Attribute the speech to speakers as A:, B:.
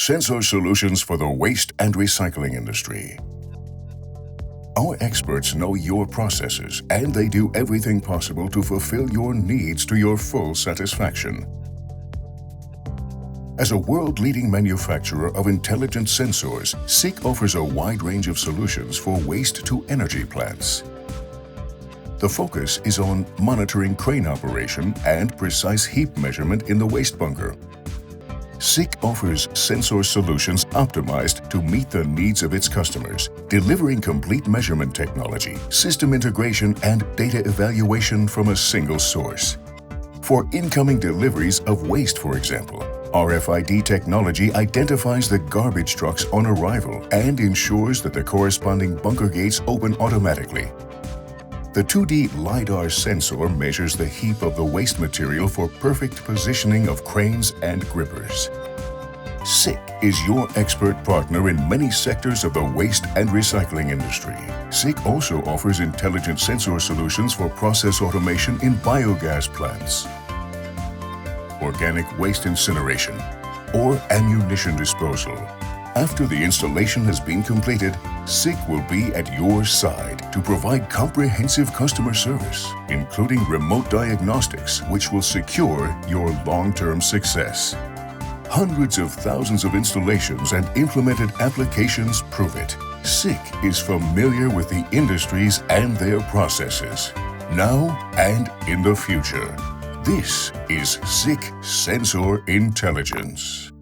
A: sensor solutions for the waste and recycling industry. Our experts know your processes and they do everything possible to fulfill your needs to your full satisfaction. As a world-leading manufacturer of intelligent sensors, SICK offers a wide range of solutions for waste-to-energy plants. The focus is on monitoring crane operation and precise heap measurement in the waste bunker. SICK offers sensor solutions optimized to meet the needs of its customers, delivering complete measurement technology, system integration, and data evaluation from a single source. For incoming deliveries of waste, for example, RFID technology identifies the garbage trucks on arrival and ensures that the corresponding bunker gates open automatically. The 2D LiDAR sensor measures the heap of the waste material for perfect positioning of cranes and grippers. SICK is your expert partner in many sectors of the waste and recycling industry. SICK also offers intelligent sensor solutions for process automation in biogas plants, organic waste incineration, or ammunition disposal. After the installation has been completed, SICK will be at your side to provide comprehensive customer service, including remote diagnostics, which will secure your long-term success. Hundreds of thousands of installations and implemented applications prove it. SICK is familiar with the industries and their processes, now and in the future. This is SICK Sensor Intelligence.